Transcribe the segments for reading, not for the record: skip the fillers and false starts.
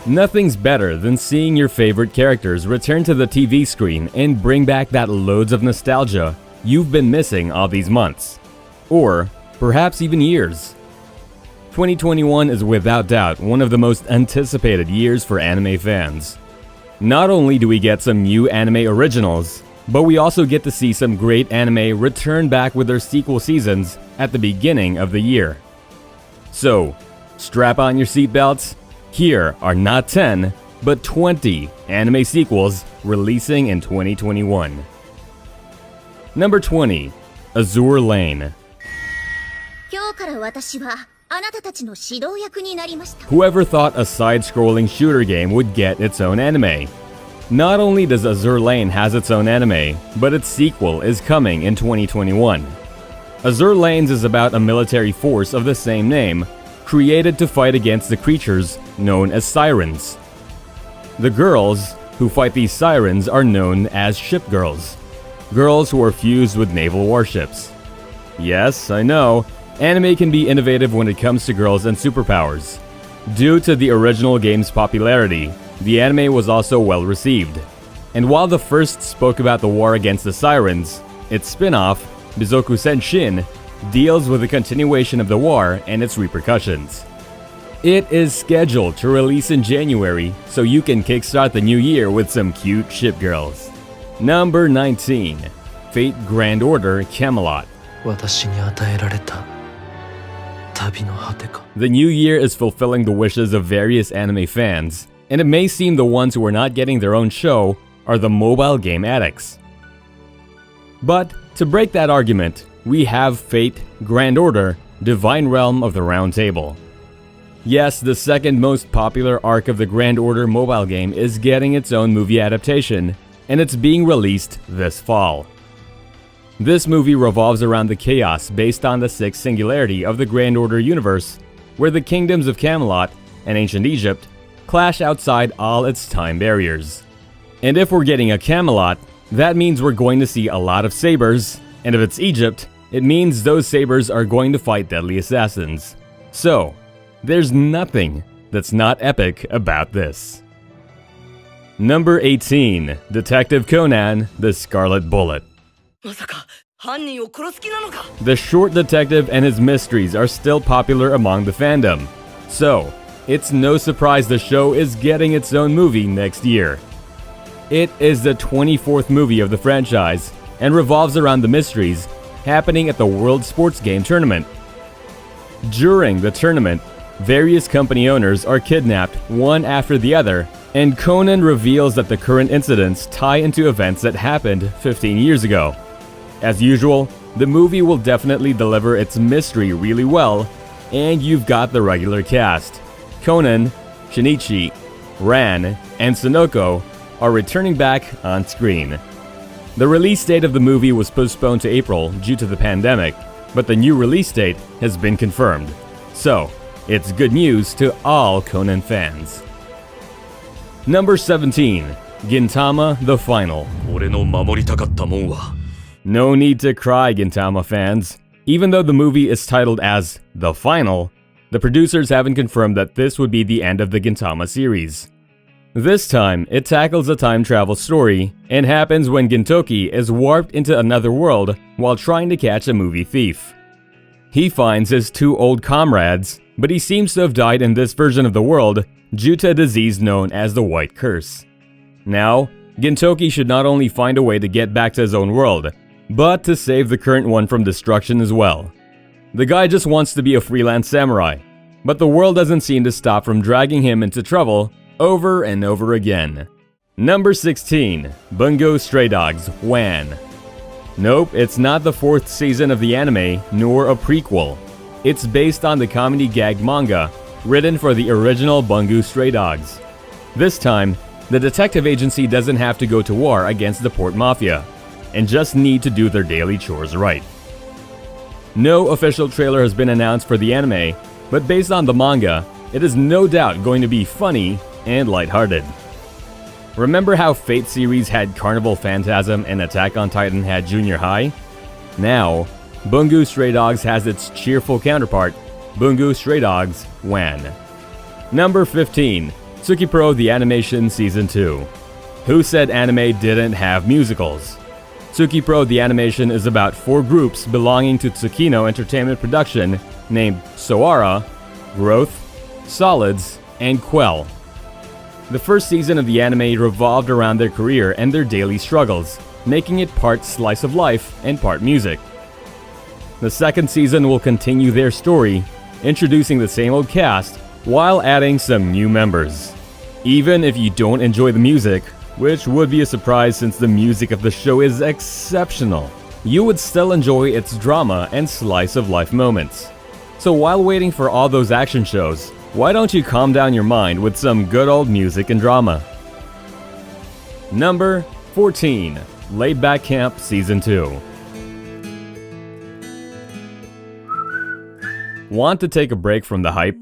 Nothing's better than seeing your favorite characters return to the TV screen and bring back that loads of nostalgia you've been missing all these months. Or perhaps even years. 2021 is without doubt one of the most anticipated years for anime fans. Not only do we get some new anime originals, but we also get to see some great anime return back with their sequel seasons at the beginning of the year. So, strap on your seatbelts. Here are not 10, but 20 anime sequels releasing in 2021. Number 20, Azure Lane. Whoever thought a side-scrolling shooter game would get its own anime? Not only does Azure Lane has its own anime, but its sequel is coming in 2021. Azure Lanes is about a military force of the same name, created to fight against the creatures known as sirens. The girls who fight these sirens are known as ship girls, girls who are fused with naval warships. Yes, I know, anime can be innovative when it comes to girls and superpowers. Due to the original game's popularity, the anime was also well received. And while the first spoke about the war against the sirens, its spin-off, Bizoku Senshin, deals with the continuation of the war and its repercussions. It is scheduled to release in January, so you can kickstart the new year with some cute ship girls. Number 19, Fate Grand Order Camelot. The new year is fulfilling the wishes of various anime fans, and it may seem the ones who are not getting their own show are the mobile game addicts. But to break that argument, we have Fate Grand Order Divine Realm of the Round Table. Yes, the second most popular arc of the Grand Order mobile game is getting its own movie adaptation, and it's being released this fall. This movie revolves around the chaos based on the sixth singularity of the Grand Order universe, where the kingdoms of Camelot and ancient Egypt clash outside all its time barriers. And if we're getting a Camelot, that means we're going to see a lot of sabers, and if it's Egypt, it means those sabers are going to fight deadly assassins. So, there's nothing that's not epic about this. Number 18, Detective Conan, The Scarlet Bullet. The short detective and his mysteries are still popular among the fandom, so it's no surprise the show is getting its own movie next year. It is the 24th movie of the franchise and revolves around the mysteries happening at the World Sports Game Tournament. During the tournament, various company owners are kidnapped one after the other, and Conan reveals that the current incidents tie into events that happened 15 years ago. As usual, the movie will definitely deliver its mystery really well, and you've got the regular cast. Conan, Shinichi, Ran, and Sonoko are returning back on screen. The release date of the movie was postponed to April due to the pandemic, but the new release date has been confirmed. So, it's good news to all Conan fans. Number 17, Gintama The Final. No need to cry, Gintama fans. Even though the movie is titled as The Final, the producers haven't confirmed that this would be the end of the Gintama series. This time, it tackles a time travel story and happens when Gintoki is warped into another world while trying to catch a movie thief. He finds his two old comrades, but he seems to have died in this version of the world due to a disease known as the White Curse. Now, Gintoki should not only find a way to get back to his own world, but to save the current one from destruction as well. The guy just wants to be a freelance samurai, but the world doesn't seem to stop from dragging him into trouble over and over again. Number 16, Bungo Stray Dogs Wan. Nope, it's not the fourth season of the anime, nor a prequel. It's based on the comedy gag manga written for the original Bungo Stray Dogs. This time, the detective agency doesn't have to go to war against the Port Mafia, and just need to do their daily chores right. No official trailer has been announced for the anime, but based on the manga, it is no doubt going to be funny and lighthearted. Remember how Fate series had Carnival Phantasm and Attack on Titan had Junior High? Now, Bungo Stray Dogs has its cheerful counterpart, Bungo Stray Dogs Wan. Number 15, Tsukipro the Animation Season 2. Who said anime didn't have musicals? Tsukipro the Animation is about 4 groups belonging to Tsukino Entertainment Production named Soara, Growth, Solids, and Quell. The first season of the anime revolved around their career and their daily struggles, making it part slice of life and part music. The second season will continue their story, introducing the same old cast while adding some new members. Even if you don't enjoy the music, which would be a surprise since the music of the show is exceptional, you would still enjoy its drama and slice of life moments. So while waiting for all those action shows, why don't you calm down your mind with some good old music and drama? Number 14. Laid Back Camp Season 2. Want to take a break from the hype?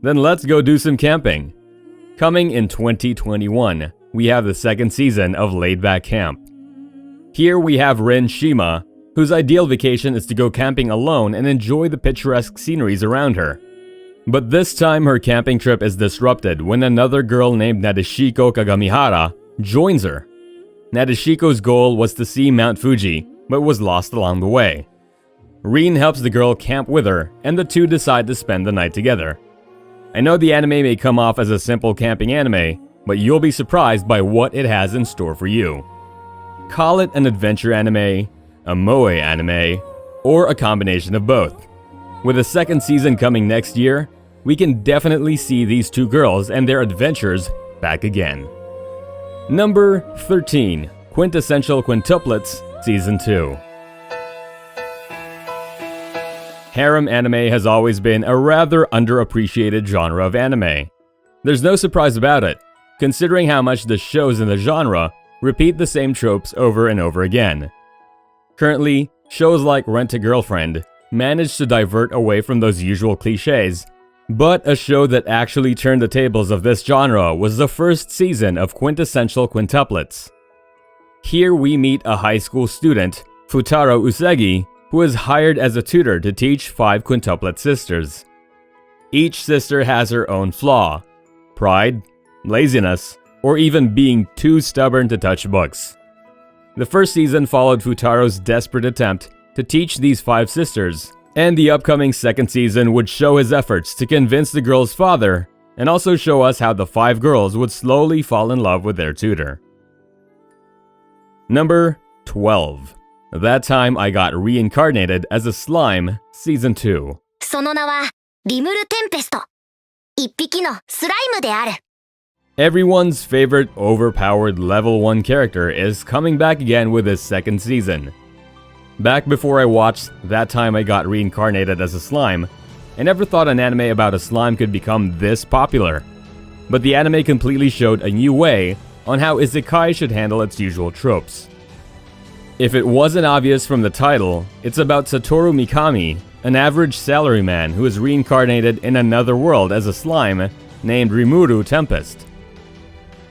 Then let's go do some camping. Coming in 2021, we have the second season of Laid Back Camp. Here we have Rin Shima, whose ideal vacation is to go camping alone and enjoy the picturesque sceneries around her. But this time her camping trip is disrupted when another girl named Nadeshiko Kagamihara joins her. Nadeshiko's goal was to see Mount Fuji, but was lost along the way. Rin helps the girl camp with her, and the two decide to spend the night together. I know the anime may come off as a simple camping anime, but you'll be surprised by what it has in store for you. Call it an adventure anime, a moe anime, or a combination of both. With a second season coming next year, we can definitely see these two girls and their adventures back again. Number 13. Quintessential Quintuplets Season 2. Harem anime has always been a rather underappreciated genre of anime. There's no surprise about it, considering how much the shows in the genre repeat the same tropes over and over again. Currently, shows like Rent-a-Girlfriend managed to divert away from those usual cliches, but a show that actually turned the tables of this genre was the first season of Quintessential Quintuplets. Here we meet a high school student, Futaro Usagi, who is hired as a tutor to teach 5 quintuplet sisters. Each sister has her own flaw: pride, laziness, or even being too stubborn to touch books. The first season followed Futaro's desperate attempt to teach these 5 sisters, and the upcoming second season would show his efforts to convince the girl's father, and also show us how the 5 girls would slowly fall in love with their tutor. Number 12. That Time I Got Reincarnated as a Slime Season 2. その名はリムル・テンペスト。一匹のスライムである。 Everyone's favorite overpowered level 1 character is coming back again with his second season. Back before I watched That Time I Got Reincarnated as a Slime, I never thought an anime about a slime could become this popular. But the anime completely showed a new way on how isekai should handle its usual tropes. If it wasn't obvious from the title, it's about Satoru Mikami, an average salaryman who is reincarnated in another world as a slime named Rimuru Tempest.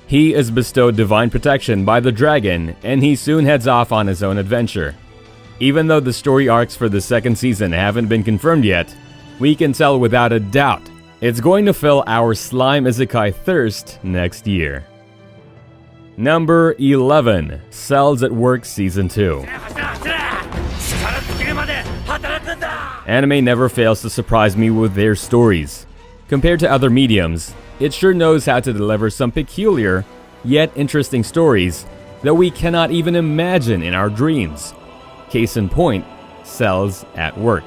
He is bestowed divine protection by the dragon, and he soon heads off on his own adventure. Even though the story arcs for the second season haven't been confirmed yet, we can tell without a doubt it's going to fill our slime isekai thirst next year. Number 11. Cells at Work Season 2. Anime never fails to surprise me with their stories. Compared to other mediums, it sure knows how to deliver some peculiar, yet interesting stories that we cannot even imagine in our dreams. Case in point, Cells at Work.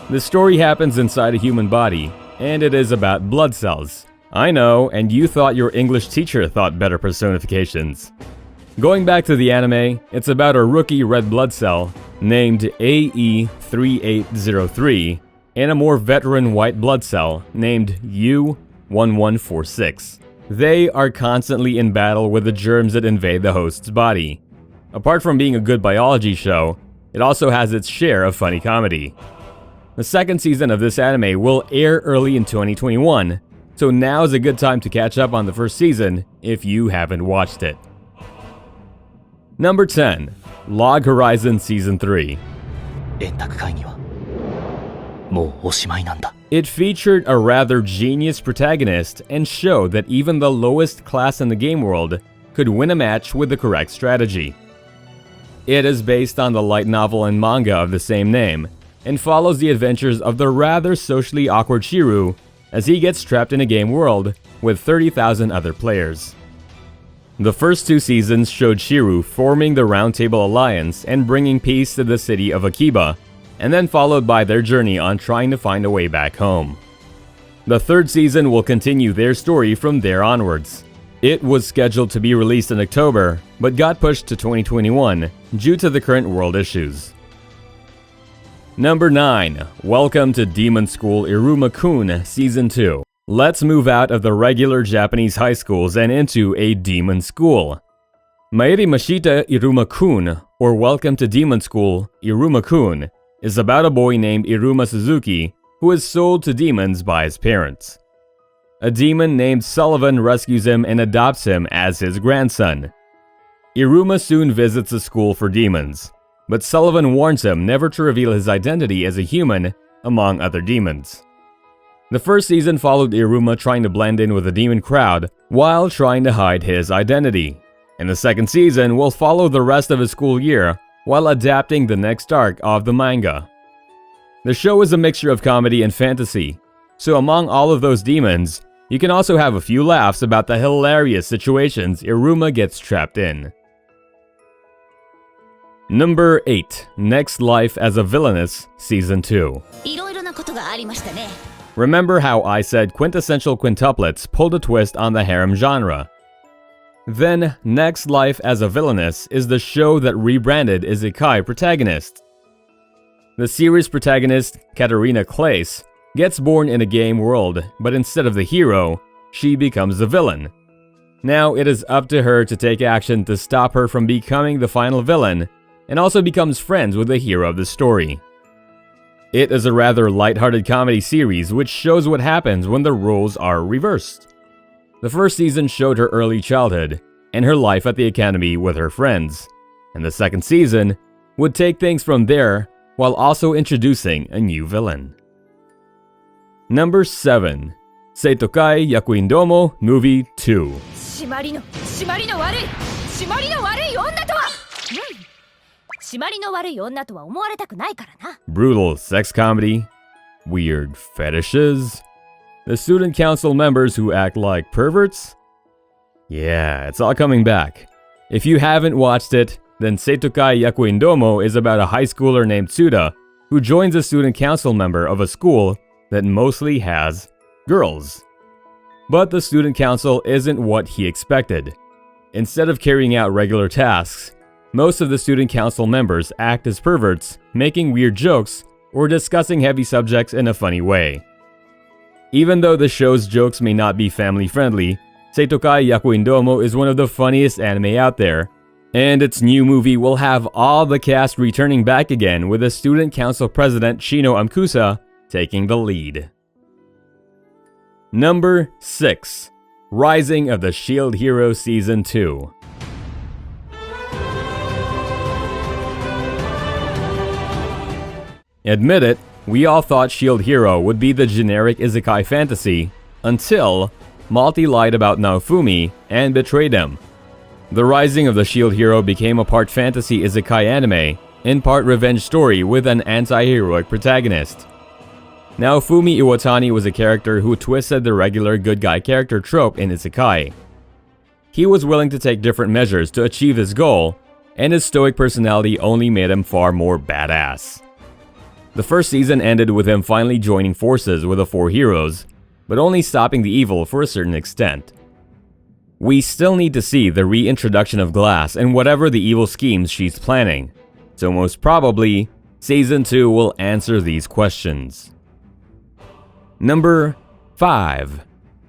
The story happens inside a human body, and it is about blood cells. I know, and you thought your English teacher thought better personifications. Going back to the anime, it's about a rookie red blood cell named AE3803 and a more veteran white blood cell named U1146. They are constantly in battle with the germs that invade the host's body. Apart from being a good biology show, it also has its share of funny comedy. The second season of this anime will air early in 2021, so now is a good time to catch up on the first season if you haven't watched it. Number 10. Log Horizon Season 3. もうおしまいなんだ。 It featured a rather genius protagonist and showed that even the lowest class in the game world could win a match with the correct strategy. It is based on the light novel and manga of the same name, and follows the adventures of the rather socially awkward Shiru as he gets trapped in a game world with 30,000 other players. The first 2 seasons showed Shiru forming the Round Table Alliance and bringing peace to the city of Akiba, and then followed by their journey on trying to find a way back home. The 3rd season will continue their story from there onwards. It was scheduled to be released in October, but got pushed to 2021 due to the current world issues. Number 9. Welcome to Demon School Iruma-kun Season 2. Let's move out of the regular Japanese high schools and into a demon school. Mairi Mashita Iruma-kun, or Welcome to Demon School Iruma-kun, is about a boy named Iruma Suzuki who is sold to demons by his parents. A demon named Sullivan rescues him and adopts him as his grandson. Iruma soon visits a school for demons, but Sullivan warns him never to reveal his identity as a human among other demons. The first season followed Iruma trying to blend in with the demon crowd while trying to hide his identity, and the 2nd season will follow the rest of his school year while adapting the next arc of the manga. The show is a mixture of comedy and fantasy, so among all of those demons, you can also have a few laughs about the hilarious situations Iruma gets trapped in. Number 8. Next Life as a Villainess Season 2. いろいろなことがありましたね。 Remember how I said quintessential quintuplets pulled a twist on the harem genre? Then, Next Life as a Villainess is the show that rebranded Isekai protagonists. The series protagonist, Katarina Claes, gets born in a game world, but instead of the hero, she becomes the villain. Now it is up to her to take action to stop her from becoming the final villain, and also becomes friends with the hero of the story. It is a rather lighthearted comedy series which shows what happens when the roles are reversed. The first season showed her early childhood and her life at the academy with her friends, and the 2nd season would take things from there while also introducing a new villain. Number 7. Seitokai Yakuin-domo Movie 2. 締まりの悪い女とは、締まりの悪い女とは思われたくないからな。 Brutal sex comedy, weird fetishes, the student council members who act like perverts? Yeah, it's all coming back. If you haven't watched it, then Seitokai Yakuin-domo is about a high schooler named Tsuda who joins a student council member of a school that mostly has girls. But the student council isn't what he expected. Instead of carrying out regular tasks, most of the student council members act as perverts, making weird jokes or discussing heavy subjects in a funny way. Even though the show's jokes may not be family friendly, Seitokai Yakuin-domo is one of the funniest anime out there, and its new movie will have all the cast returning back again with the student council president Shino Amkusa taking the lead. Number 6. Rising of the Shield Hero Season 2. Admit it, we all thought Shield Hero would be the generic isekai fantasy until Malty lied about Naofumi and betrayed him. The Rising of the Shield Hero became a part fantasy isekai anime, in part revenge story with an anti-heroic protagonist. Naofumi Iwatani was a character who twisted the regular good guy character trope in isekai. He was willing to take different measures to achieve his goal, and his stoic personality only made him far more badass. The first season ended with him finally joining forces with the 4 heroes, but only stopping the evil for a certain extent. We still need to see the reintroduction of Glass and whatever the evil schemes she's planning, so most probably, Season 2 will answer these questions. Number 5.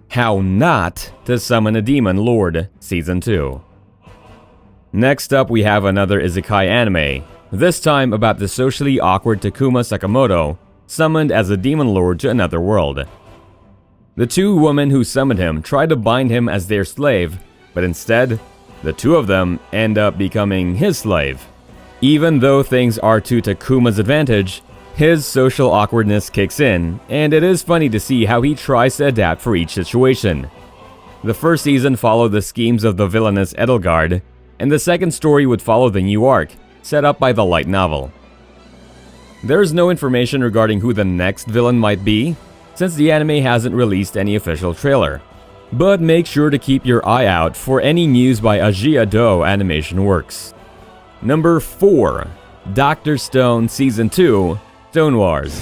How Not to Summon a Demon Lord Season 2. Next up we have another isekai anime, this time about the socially awkward Takuma Sakamoto, summoned as a demon lord to another world. The 2 women who summoned him try to bind him as their slave, but instead, the 2 of them end up becoming his slave. Even though things are to Takuma's advantage, His social awkwardness kicks in, and it is funny to see how he tries to adapt for each situation. The first season followed the schemes of the villainous Edelgard, and the second story would follow the new arc, set up by the light novel. There is no information regarding who the next villain might be, since the anime hasn't released any official trailer. But make sure to keep your eye out for any news by Ajiya Do Animation Works. Number 4. Dr. Stone Season 2, Stone Wars.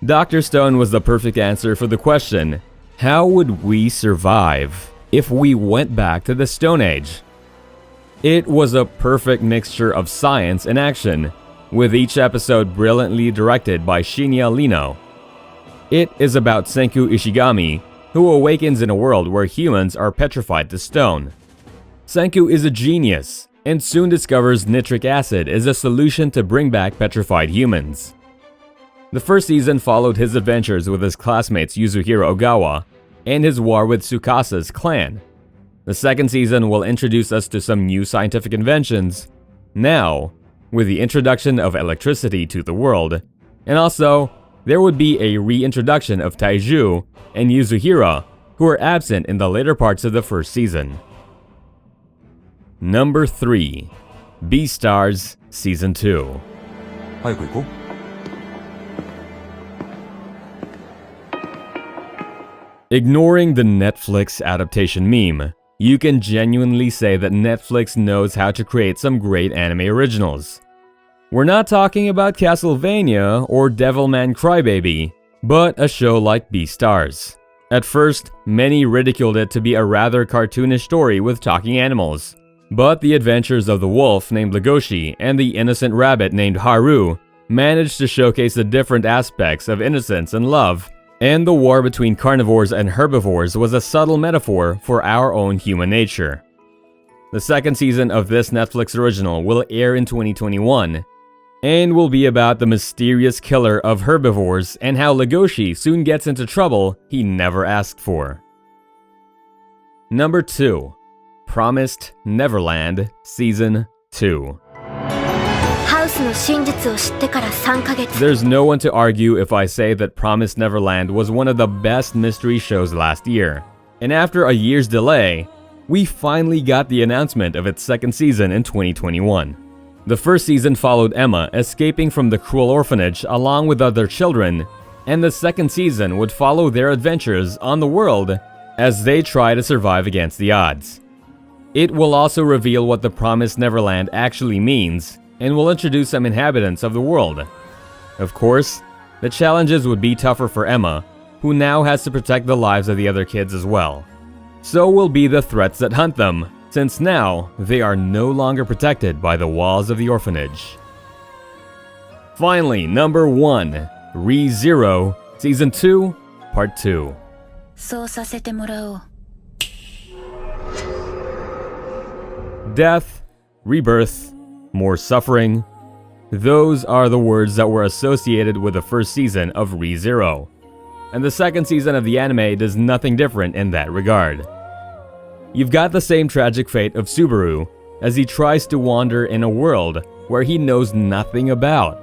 Dr. Stone was the perfect answer for the question, how would we survive if we went back to the Stone Age? It was a perfect mixture of science and action, with each episode brilliantly directed by Shinya Lino. It is about Senku Ishigami, who awakens in a world where humans are petrified to stone. Senku is a genius, and soon discovers nitric acid is a solution to bring back petrified humans. The first season followed his adventures with his classmates Yasuhiro Ogawa and his war with Tsukasa's clan. The second season will introduce us to some new scientific inventions, now with the introduction of electricity to the world, and also there would be a reintroduction of Taiju and Yasuhiro, who were absent in the later parts of the first season. Number 3. Beastars Season 2. Ignoring the Netflix adaptation meme, you can genuinely say that Netflix knows how to create some great anime originals. We're not talking about Castlevania or Devilman Crybaby, but a show like Beastars. At first, many ridiculed it to be a rather cartoonish story with talking animals. But the adventures of the wolf named Legoshi and the innocent rabbit named Haru managed to showcase the different aspects of innocence and love, and the war between carnivores and herbivores was a subtle metaphor for our own human nature. The second season of this Netflix original will air in 2021, and will be about the mysterious killer of herbivores and how Legoshi soon gets into trouble he never asked for. Number 2. Promised Neverland Season 2. There's no one to argue if I say that Promised Neverland was one of the best mystery shows last year. And after a year's delay, we finally got the announcement of its second season in 2021. The first season followed Emma escaping from the cruel orphanage along with other children, and the second season would follow their adventures on the world as they try to survive against the odds. It will also reveal what the Promised Neverland actually means, and will introduce some inhabitants of the world. Of course, the challenges would be tougher for Emma, who now has to protect the lives of the other kids as well. So will be the threats that hunt them, since now they are no longer protected by the walls of the orphanage. Finally, number 1, Re:Zero Season 2, Part 2. Death, rebirth, more suffering. Those are the words that were associated with the first season of Re:Zero. And the second season of the anime does nothing different in that regard. You've got the same tragic fate of Subaru as he tries to wander in a world where he knows nothing about.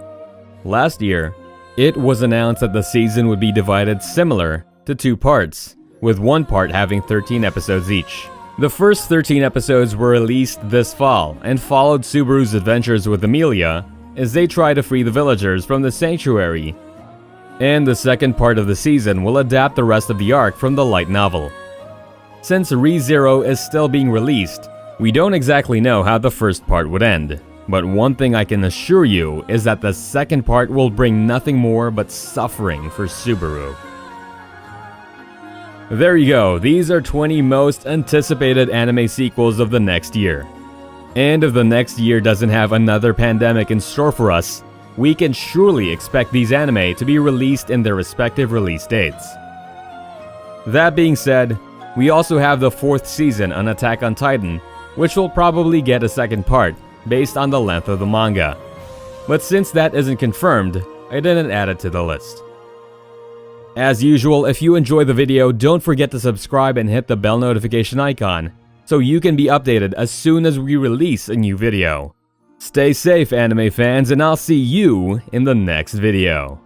Last year, it was announced that the season would be divided similar to 2 parts, with one part having 13 episodes each. The first 13 episodes were released this fall and followed Subaru's adventures with Emilia as they try to free the villagers from the sanctuary. And the second part of the season will adapt the rest of the arc from the light novel. Since Re:Zero is still being released, we don't exactly know how the first part would end. But one thing I can assure you is that the second part will bring nothing more but suffering for Subaru. There you go, these are 20 most anticipated anime sequels of the next year. And if the next year doesn't have another pandemic in store for us, we can surely expect these anime to be released in their respective release dates. That being said, we also have the 4th season on Attack on Titan, which will probably get a second part based on the length of the manga. But since that isn't confirmed, I didn't add it to the list. As usual, if you enjoyed the video, don't forget to subscribe and hit the bell notification icon so you can be updated as soon as we release a new video. Stay safe, anime fans, and I'll see you in the next video.